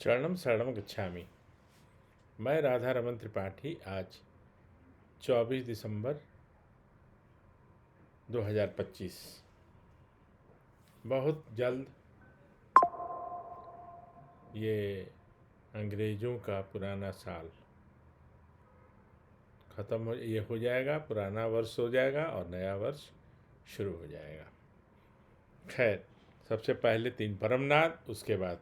शरणम शरणम गच्छामि। मैं राधा रमन त्रिपाठी आज 24 दिसंबर 2025 बहुत जल्द ये अंग्रेज़ों का पुराना साल ये हो जाएगा, पुराना वर्ष हो जाएगा और नया वर्ष शुरू हो जाएगा। खैर, सबसे पहले 3 परमनाथ, उसके बाद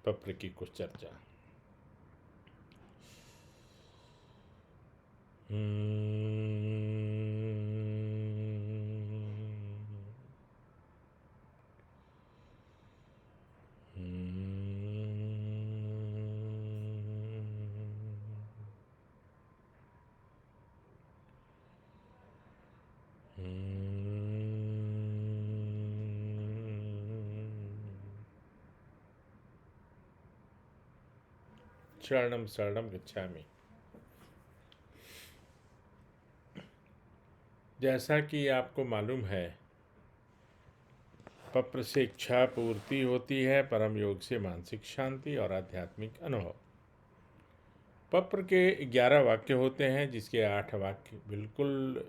पप्र की कुछ चर्चा। शरणम शरणम गच्छामि। जैसा कि आपको मालूम है, पप्र से इच्छा पूर्ति होती है, परम योग से मानसिक शांति और आध्यात्मिक अनुभव। पप्र के 11 वाक्य होते हैं, जिसके 8 वाक्य बिल्कुल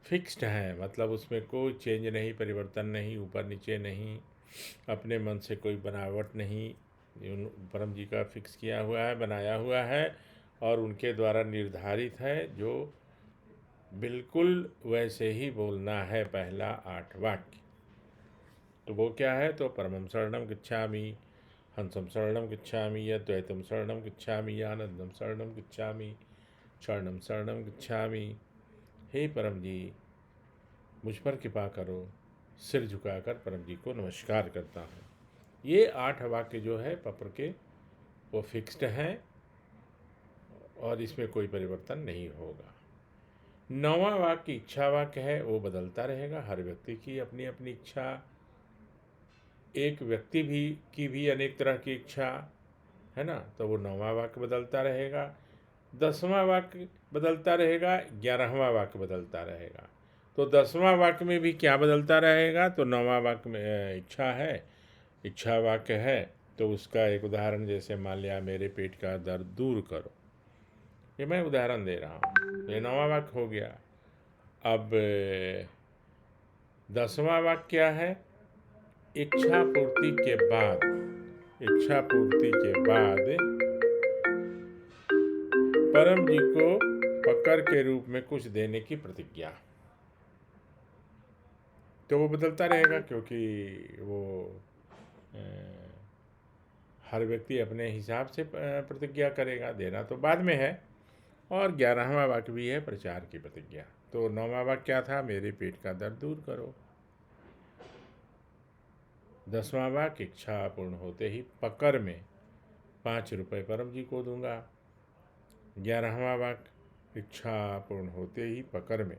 फिक्स्ड हैं, मतलब उसमें कोई चेंज नहीं, परिवर्तन नहीं, ऊपर नीचे नहीं, अपने मन से कोई बनावट नहीं। परम जी का फिक्स किया हुआ है, बनाया हुआ है और उनके द्वारा निर्धारित है, जो बिल्कुल वैसे ही बोलना है। पहला 8 वाक्य तो वो क्या है? तो परमं शरणं गच्छामि, हंसं शरणं गच्छामि, अद्वैतं शरणं गच्छामि, आनंदं शरणं गच्छामि, शरणं शरणं गच्छामि। हे परम जी, मुझ पर कृपा करो। सिर झुकाकर परम जी को नमस्कार करता हूँ। ये 8 वाक्य जो है पप्र के, वो फिक्स्ड हैं और इसमें कोई परिवर्तन नहीं होगा। 9वां वाक्य इच्छा वाक्य है, वो बदलता रहेगा। हर व्यक्ति की अपनी अपनी इच्छा, एक व्यक्ति की भी अनेक तरह की इच्छा है ना, तो वो 9वां वाक्य बदलता रहेगा। 10वां वाक्य बदलता रहेगा, 11वां वाक्य बदलता रहेगा। तो 10वां वाक्य में भी क्या बदलता रहेगा? तो 9वां वाक्य में इच्छा है, इच्छा वाक्य है, तो उसका एक उदाहरण, जैसे मान लिया मेरे पेट का दर्द दूर करो, ये मैं उदाहरण दे रहा हूँ, ये 9वां वाक्य हो गया। अब 10वां वाक्य क्या है? इच्छा पूर्ति के बाद, इच्छा पूर्ति के बाद परम जी को पकड़ के रूप में कुछ देने की प्रतिज्ञा। तो वो बदलता रहेगा, क्योंकि वो हर व्यक्ति अपने हिसाब से प्रतिज्ञा करेगा, देना तो बाद में है। और 11वां वाक्य भी है प्रचार की प्रतिज्ञा। तो 9वां वाक्य क्या था? मेरे पेट का दर्द दूर करो। 10वां वाक्य इच्छा पूर्ण होते ही पकड़ में 5 रुपये परम जी को दूंगा। 11वां वाक्य इच्छा पूर्ण होते ही पकड़ में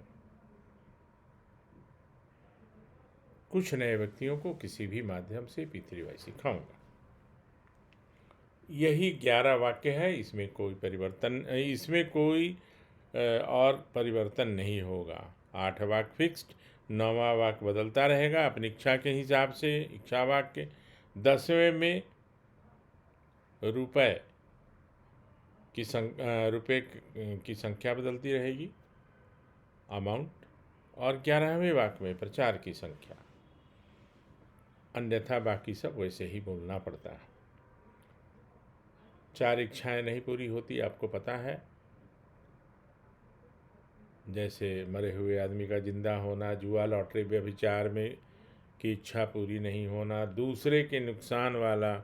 कुछ नए व्यक्तियों को किसी भी माध्यम से पृथ्वीवाई सिखाऊंगा। यही 11 वाक्य है, इसमें कोई परिवर्तन, इसमें कोई और परिवर्तन नहीं होगा। 8 वाक्य फिक्स्ड, 9वां वाक्य बदलता रहेगा अपनी इच्छा के हिसाब से, इच्छा वाक्य। 10वें में रुपए की संख्या बदलती रहेगी, अमाउंट। और 11वें वाक्य में प्रचार की संख्या। अन्यथा बाकी सब वैसे ही बोलना पड़ता है। 4 इच्छाएं नहीं पूरी होती, आपको पता है। जैसे मरे हुए आदमी का जिंदा होना, जुआ लॉटरी व्यभिचार में की इच्छा पूरी नहीं होना, दूसरे के नुकसान वाला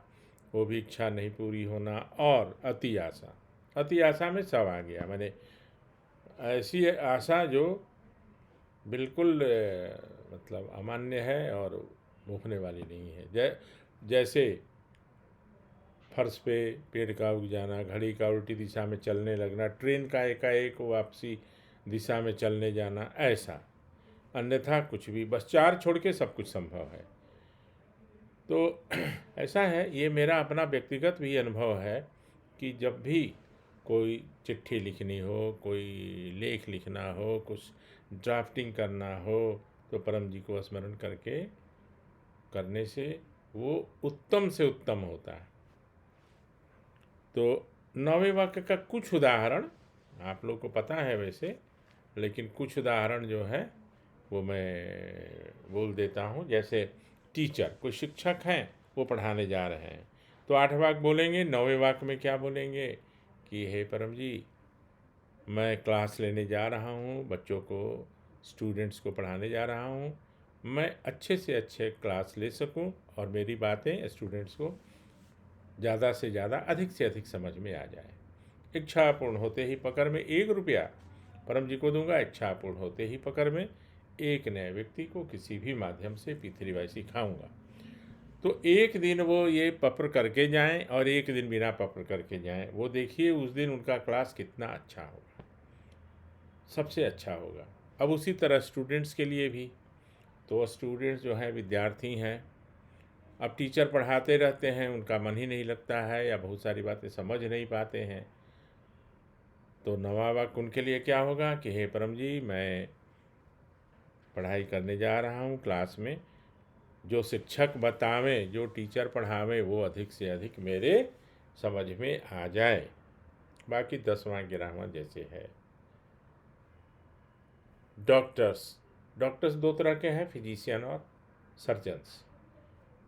वो भी इच्छा नहीं पूरी होना, और अति आशा। अति आशा में सब आ गया, मैंने ऐसी आशा जो बिल्कुल मतलब अमान्य है और भूखने वाली नहीं है। जैसे फर्श पे पेड़ का उग जाना, घड़ी का उल्टी दिशा में चलने लगना, ट्रेन का एकाएक वापसी दिशा में चलने जाना, ऐसा। अन्यथा कुछ भी, बस 4 छोड़ के सब कुछ संभव है। तो ऐसा है, ये मेरा अपना व्यक्तिगत भी अनुभव है कि जब भी कोई चिट्ठी लिखनी हो, कोई लेख लिखना हो, कुछ ड्राफ्टिंग करना हो, तो परम जी को स्मरण करके करने से वो उत्तम से उत्तम होता है। तो 9वें वाक्य का कुछ उदाहरण आप लोग को पता है वैसे, लेकिन कुछ उदाहरण जो है वो मैं बोल देता हूँ। जैसे टीचर, कोई शिक्षक हैं, वो पढ़ाने जा रहे हैं, तो 8 वाक्य बोलेंगे। 9वें वाक्य में क्या बोलेंगे कि हे परम जी, मैं क्लास लेने जा रहा हूँ, बच्चों को, स्टूडेंट्स को पढ़ाने जा रहा हूँ, मैं अच्छे से अच्छे क्लास ले सकूँ और मेरी बातें स्टूडेंट्स को ज़्यादा से ज़्यादा, अधिक से अधिक समझ में आ जाए। इच्छा पूर्ण होते ही पकड़ में 1 रुपया परम जी को दूंगा। इच्छा पूर्ण होते ही पकड़ में एक नए व्यक्ति को किसी भी माध्यम से पीथरी सिखाऊंगा। तो एक दिन वो ये पत्र करके जाएं और एक दिन बिना पत्र करके जाएं, वो देखिए उस दिन उनका क्लास कितना अच्छा होगा, सबसे अच्छा होगा। अब उसी तरह स्टूडेंट्स के लिए भी, तो स्टूडेंट्स जो हैं, विद्यार्थी हैं, अब टीचर पढ़ाते रहते हैं, उनका मन ही नहीं लगता है या बहुत सारी बातें समझ नहीं पाते हैं, तो 9वां वाक्य उनके लिए क्या होगा कि हे परम जी, मैं पढ़ाई करने जा रहा हूँ, क्लास में जो शिक्षक बतावें, जो टीचर पढ़ावें, वो अधिक से अधिक मेरे समझ में आ जाए। बाकी 10वां 11वां जैसे है। डॉक्टर्स, डॉक्टर्स दो तरह के हैं, फिजिशियन और सर्जन्स।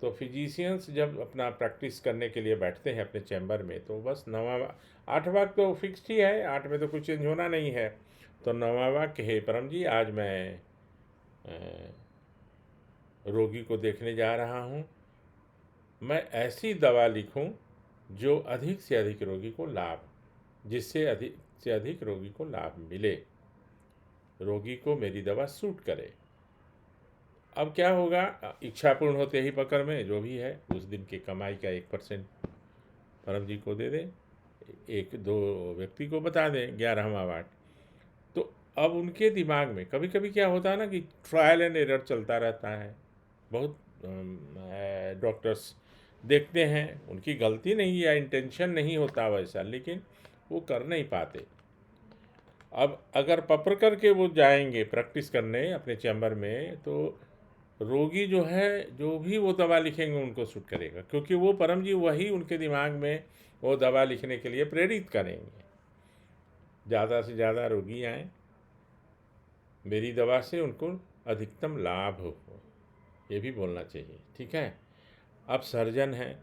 तो फिजिशियंस जब अपना प्रैक्टिस करने के लिए बैठते हैं अपने चैम्बर में, तो बस 9वां 8 वाक्य तो फिक्स्ड ही है, 8 में तो कुछ चेंज होना नहीं है। तो 9वां वाक्य, हे परम जी, आज मैं रोगी को देखने जा रहा हूँ, मैं ऐसी दवा लिखूँ जो अधिक से अधिक रोगी को लाभ, जिससे अधिक से अधिक रोगी को लाभ मिले, रोगी को मेरी दवा सूट करे। अब क्या होगा, इच्छा पूर्ण होते ही पकड़ में जो भी है उस दिन की कमाई का 1% परम जी को दे दें, 1-2 व्यक्ति को बता दें, 11वां वाक्य। तो अब उनके दिमाग में कभी कभी क्या होता है ना कि ट्रायल एंड एरर चलता रहता है। बहुत डॉक्टर्स देखते हैं, उनकी गलती नहीं या इंटेंशन नहीं होता वैसा, लेकिन वो कर नहीं पाते। अब अगर पत्र करके वो जाएंगे प्रैक्टिस करने अपने चैम्बर में, तो रोगी जो है, जो भी वो दवा लिखेंगे उनको सूट करेगा, क्योंकि वो परम जी वही उनके दिमाग में वो दवा लिखने के लिए प्रेरित करेंगे। ज़्यादा से ज़्यादा रोगी आए, मेरी दवा से उनको अधिकतम लाभ हो, ये भी बोलना चाहिए। ठीक है। अब सर्जन हैं,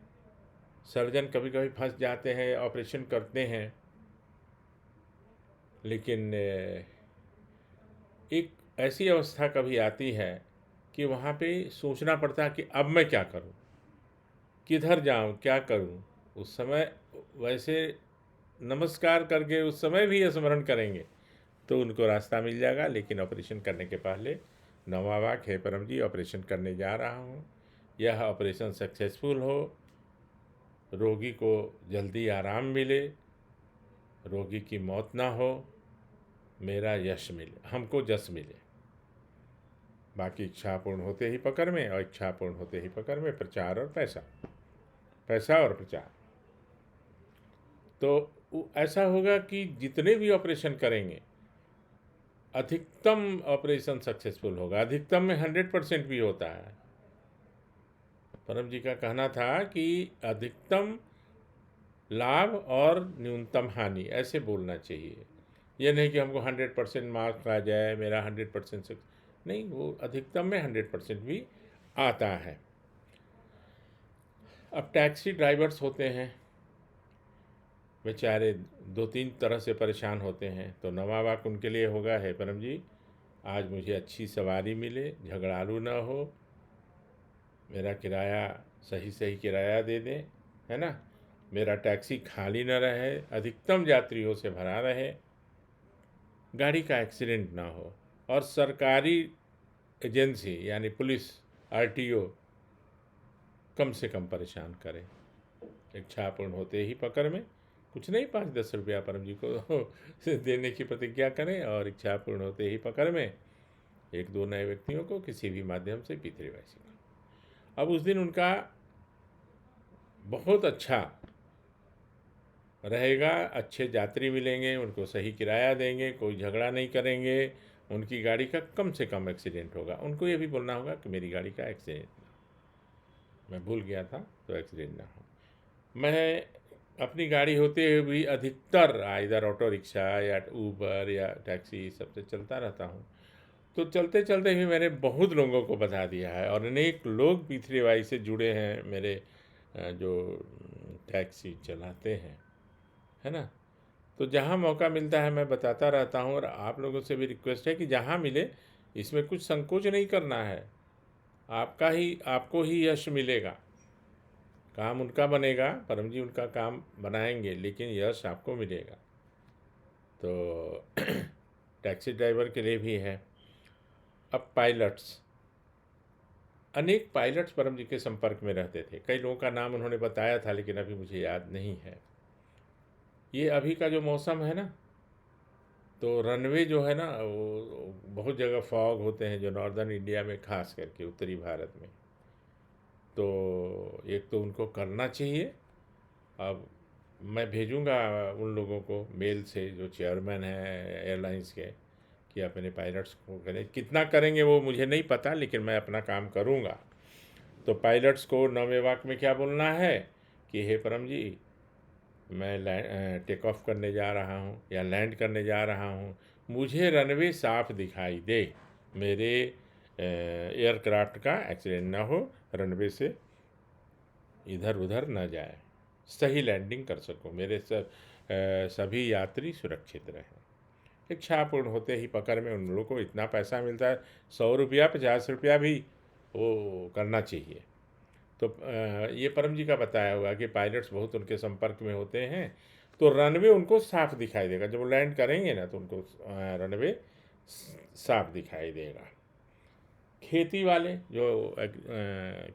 सर्जन कभी कभी फंस जाते हैं, ऑपरेशन करते हैं, लेकिन एक ऐसी अवस्था कभी आती है कि वहाँ पे सोचना पड़ता है कि अब मैं क्या करूँ, किधर जाऊँ, क्या करूँ। उस समय वैसे नमस्कार करके उस समय भी स्मरण करेंगे तो उनको रास्ता मिल जाएगा, लेकिन ऑपरेशन करने के पहले 9वां वाक्य, हे परम जी, ऑपरेशन करने जा रहा हूँ, यह ऑपरेशन सक्सेसफुल हो, रोगी को जल्दी आराम मिले, रोगी की मौत ना हो, मेरा यश मिले, हमको जस मिले। बाकी इच्छा पूर्ण होते ही पकड़ में, और इच्छा पूर्ण होते ही पकड़ में प्रचार और पैसा, पैसा और प्रचार। तो ऐसा होगा कि जितने भी ऑपरेशन करेंगे, अधिकतम ऑपरेशन सक्सेसफुल होगा। अधिकतम में 100% भी होता है। परम जी का कहना था कि अधिकतम लाभ और न्यूनतम हानि, ऐसे बोलना चाहिए। ये नहीं कि हमको 100% मार्क्स आ जाए, मेरा 100% नहीं, वो अधिकतम में 100% भी आता है। अब टैक्सी ड्राइवर्स होते हैं बेचारे, 2-3 तरह से परेशान होते हैं, तो 9वां वाक्य उनके लिए होगा, है परम जी, आज मुझे अच्छी सवारी मिले, झगड़ालू ना हो, मेरा किराया सही सही किराया दे दें, है ना, मेरा टैक्सी खाली ना रहे, अधिकतम यात्रियों से भरा रहे, गाड़ी का एक्सीडेंट ना हो, और सरकारी एजेंसी यानी पुलिस, आरटीओ कम से कम परेशान करे। इच्छा पूर्ण होते ही पकड़ में, कुछ नहीं, 5-10 रुपया परम जी को देने की प्रतिज्ञा करें, और इच्छा पूर्ण होते ही पकड़ में 1-2 नए व्यक्तियों को किसी भी माध्यम से पीतरी वैसी। अब उस दिन उनका बहुत अच्छा रहेगा, अच्छे यात्री मिलेंगे, उनको सही किराया देंगे, कोई झगड़ा नहीं करेंगे, उनकी गाड़ी का कम से कम एक्सीडेंट होगा। उनको ये भी बोलना होगा कि मेरी गाड़ी का एक्सीडेंट ना, मैं भूल गया था, तो एक्सीडेंट ना हो। मैं अपनी गाड़ी होते हुए भी अधिकतर इधर ऑटो रिक्शा या ऊबर या टैक्सी सबसे चलता रहता हूँ। तो चलते चलते ही मैंने बहुत लोगों को बता दिया है और अनेक लोग P3Y से जुड़े हैं मेरे जो टैक्सी चलाते हैं, है ना। तो जहाँ मौका मिलता है मैं बताता रहता हूँ और आप लोगों से भी रिक्वेस्ट है कि जहाँ मिले इसमें कुछ संकोच नहीं करना है। आपको ही यश मिलेगा। काम उनका बनेगा, परम जी उनका काम बनाएंगे, लेकिन यश आपको मिलेगा। तो टैक्सी ड्राइवर के लिए भी है। अब पायलट्स, अनेक पायलट्स परम जी के संपर्क में रहते थे। कई लोगों का नाम उन्होंने बताया था लेकिन अभी मुझे याद नहीं है। ये अभी का जो मौसम है ना, तो रनवे जो है ना वो बहुत जगह फॉग होते हैं, जो नॉर्दर्न इंडिया में खास करके उत्तरी भारत में। तो एक तो उनको करना चाहिए। अब मैं भेजूंगा उन लोगों को मेल से, जो चेयरमैन है एयरलाइंस के, कि अपने पायलट्स को करें। कितना करेंगे वो मुझे नहीं पता, लेकिन मैं अपना काम करूंगा। तो पायलट्स को 9वें वाक्य में क्या बोलना है कि हे परम जी, मैं टेक ऑफ करने जा रहा हूँ या लैंड करने जा रहा हूँ, मुझे रनवे साफ दिखाई दे, मेरे एयरक्राफ्ट का एक्सीडेंट ना हो, रनवे से इधर उधर न जाए, सही लैंडिंग कर सकूँ, मेरे सभी यात्री सुरक्षित रहें। इच्छा पूर्ण होते ही पकड़ में उन लोगों को इतना पैसा मिलता है, 100 रुपया 50 रुपया भी वो करना चाहिए। तो ये परम जी का बताया हुआ कि पायलट्स बहुत उनके संपर्क में होते हैं, तो रनवे उनको साफ दिखाई देगा। जब वो लैंड करेंगे ना तो उनको रनवे साफ दिखाई देगा। खेती वाले जो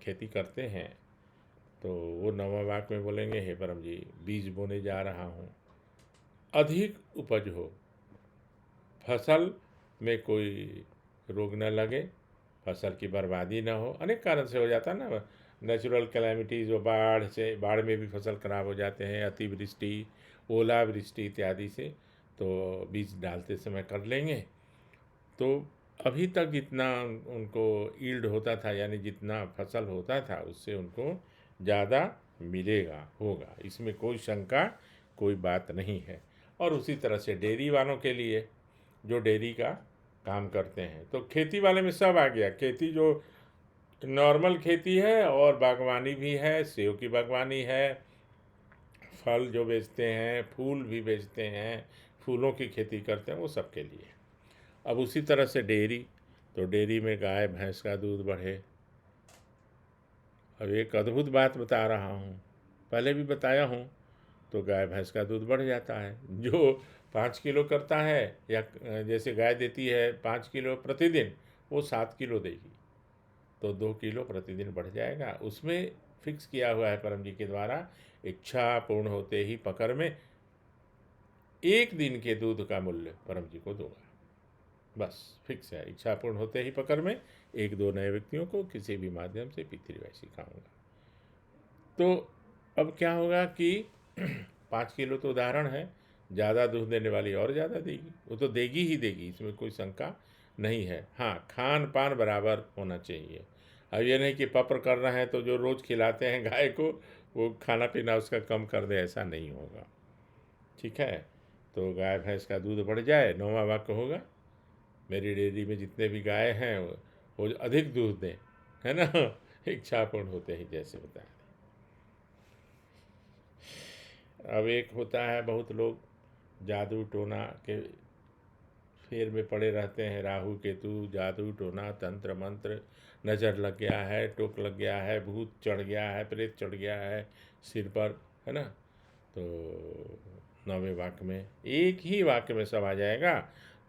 खेती करते हैं, तो वो 9वां वाक्य में बोलेंगे हे परम जी, बीज बोने जा रहा हूँ, अधिक उपज हो, फसल में कोई रोग न लगे, फसल की बर्बादी ना हो। अनेक कारण से हो जाता है ना, नेचुरल कैलामिटीज़, वो बाढ़ में भी फसल खराब हो जाते हैं, अतिवृष्टि, ओलावृष्टि इत्यादि से। तो बीज डालते समय कर लेंगे तो अभी तक जितना उनको ईल्ड होता था, यानी जितना फसल होता था, उससे उनको ज़्यादा मिलेगा, होगा, इसमें कोई शंका, कोई बात नहीं है। और उसी तरह से डेयरी वालों के लिए, जो डेयरी का काम करते हैं, तो खेती वाले में सब आ गया। खेती जो नॉर्मल खेती है और बागवानी भी है, सेब की बागवानी है, फल जो बेचते हैं, फूल भी बेचते हैं, फूलों की खेती करते हैं, वो सब के लिए। अब उसी तरह से डेयरी, तो डेयरी में गाय भैंस का दूध बढ़े। अब एक अद्भुत बात बता रहा हूँ, पहले भी बताया हूँ। तो गाय भैंस का दूध बढ़ जाता है। जो 5 किलो करता है, या जैसे गाय देती है 5 किलो प्रतिदिन, वो 7 किलो देगी, तो 2 किलो प्रतिदिन बढ़ जाएगा। उसमें फिक्स किया हुआ है परम जी के द्वारा, इच्छा पूर्ण होते ही पकड़ में 1 दिन के दूध का मूल्य परम जी को दूंगा। बस फिक्स है, इच्छा पूर्ण होते ही पकड़ में 1-2 नए व्यक्तियों को किसी भी माध्यम से P3Y सिखाऊंगा। तो अब क्या होगा कि 5 किलो तो उदाहरण है, ज़्यादा दूध देने वाली और ज़्यादा देगी, वो तो देगी ही देगी, इसमें कोई शंका नहीं है। हाँ, खान पान बराबर होना चाहिए। अब ये नहीं कि पप्र कर रहे हैं तो जो रोज़ खिलाते हैं गाय को, वो खाना पीना उसका कम कर दे, ऐसा नहीं होगा। ठीक है, तो गाय भैंस का दूध बढ़ जाए, 9वां वाक्य होगा, मेरी डेयरी में जितने भी गाय हैं वो अधिक दूध दें, है ना। इच्छा पूर्ण होते ही, जैसे बताया। अब एक होता है, बहुत लोग जादू टोना के फेर में पड़े रहते हैं, राहु केतु, जादू टोना, तंत्र मंत्र, नज़र लग गया है, टोक लग गया है, भूत चढ़ गया है, प्रेत चढ़ गया है सिर पर, है ना। तो 9वें वाक्य में, एक ही वाक्य में सब आ जाएगा।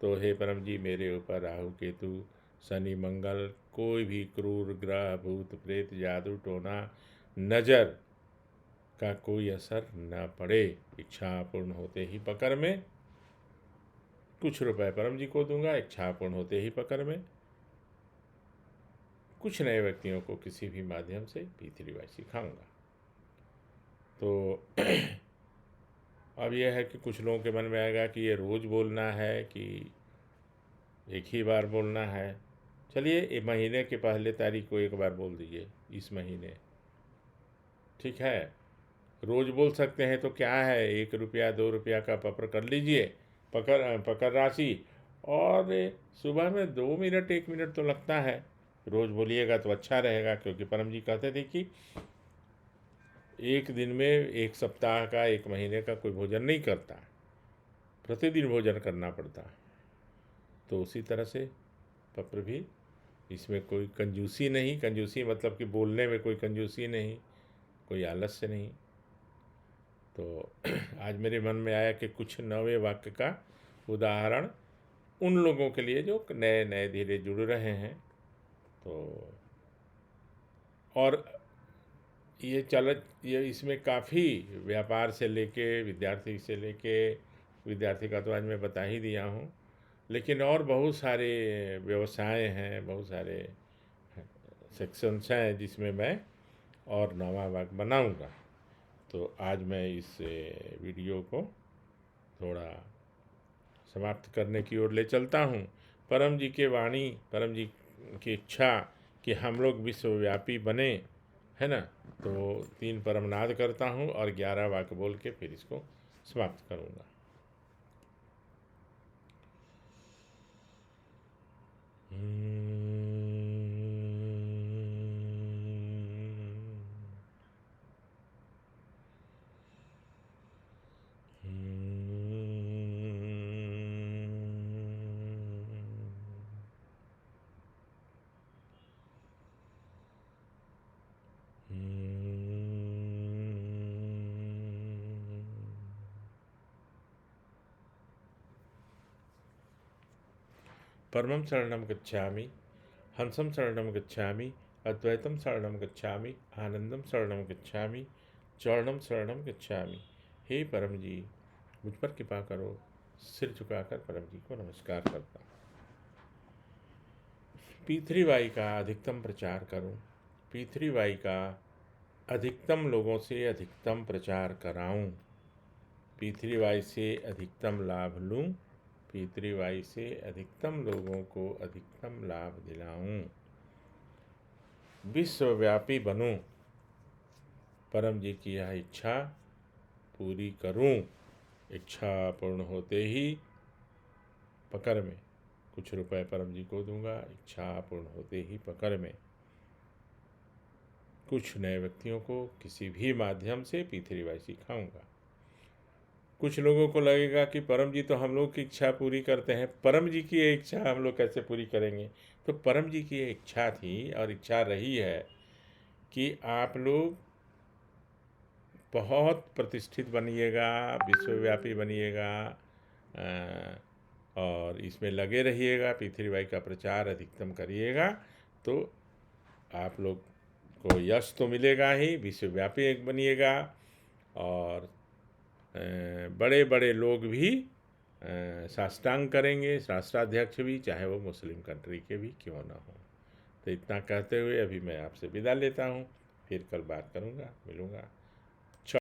तो हे परम जी, मेरे ऊपर राहु केतु शनि मंगल कोई भी क्रूर ग्रह भूत प्रेत जादू टोना नज़र का कोई असर न पड़े। इच्छा पूर्ण होते ही पकड़ में कुछ रुपए परम जी को दूंगा, इच्छा पूर्ण होते ही पकड़ में कुछ नए व्यक्तियों को किसी भी माध्यम से P3Y सिखाऊंगा। तो अब यह है कि कुछ लोगों के मन में आएगा कि ये रोज़ बोलना है कि एक ही बार बोलना है। चलिए, ये महीने के पहले तारीख को एक बार बोल दीजिए, इस महीने, ठीक है। रोज़ बोल सकते हैं तो क्या है, 1 रुपया 2 रुपया का पत्र कर लीजिए, पकड़ राशि, और सुबह में 2 मिनट 1 मिनट तो लगता है। रोज़ बोलिएगा तो अच्छा रहेगा, क्योंकि परम जी कहते थे कि एक दिन में, एक सप्ताह का, एक महीने का कोई भोजन नहीं करता, प्रतिदिन भोजन करना पड़ता। तो उसी तरह से पत्र भी, इसमें कोई कंजूसी नहीं, कंजूसी मतलब कि बोलने में कोई कंजूसी नहीं, कोई आलस्य नहीं। तो आज मेरे मन में आया कि कुछ नवे वाक्य का उदाहरण उन लोगों के लिए जो नए नए धीरे जुड़ रहे हैं। तो और ये इसमें काफ़ी व्यापार से लेके विद्यार्थी का तो आज मैं बता ही दिया हूँ, लेकिन और बहुत सारे व्यवसाय हैं, बहुत सारे सेक्शंस हैं जिसमें मैं और नवा वाक्य बनाऊँगा। तो आज मैं इस वीडियो को थोड़ा समाप्त करने की ओर ले चलता हूँ। परम जी की इच्छा कि हम लोग विश्वव्यापी बने, है ना। तो 3 परमनाद करता हूँ और 11 वाक्य बोल के फिर इसको समाप्त करूँगा। परमं शरणं गच्छामि, हंसं शरणं गच्छामि, अद्वैतम शरणं गच्छामि, आनंदम शरणं गच्छामि, चरणम शरणं गच्छामि। हे परम जी, मुझ पर कृपा करो। सिर झुकाकर परम जी को नमस्कार करता हूँ। पी3वाई का अधिकतम प्रचार करूँ, पी3वाई का अधिकतम लोगों से अधिकतम प्रचार कराऊँ, पी3वाई से अधिकतम लाभ लूँ, पी3वाई से अधिकतम लोगों को अधिकतम लाभ दिलाऊं, विश्वव्यापी बनूं, परम जी की यह इच्छा पूरी करूं। इच्छा पूर्ण होते ही पकड़ में कुछ रुपए परम जी को दूंगा। इच्छा पूर्ण होते ही पकड़ में कुछ नए व्यक्तियों को किसी भी माध्यम से पी3वाई सिखाऊंगा। कुछ लोगों को लगेगा कि परम जी तो हम लोग की इच्छा पूरी करते हैं, परम जी की ये इच्छा हम लोग कैसे पूरी करेंगे। तो परम जी की ये इच्छा थी और इच्छा रही है कि आप लोग बहुत प्रतिष्ठित बनिएगा, विश्वव्यापी बनिएगा, और इसमें लगे रहिएगा, पी3वाई का प्रचार अधिकतम करिएगा, तो आप लोग को यश तो मिलेगा ही, विश्वव्यापी एक बनिएगा, और बड़े बड़े लोग भी साष्टांग करेंगे, राष्ट्राध्यक्ष भी, चाहे वो मुस्लिम कंट्री के भी क्यों ना हो। तो इतना कहते हुए अभी मैं आपसे विदा लेता हूँ, फिर कल बात करूँगा, मिलूँगा।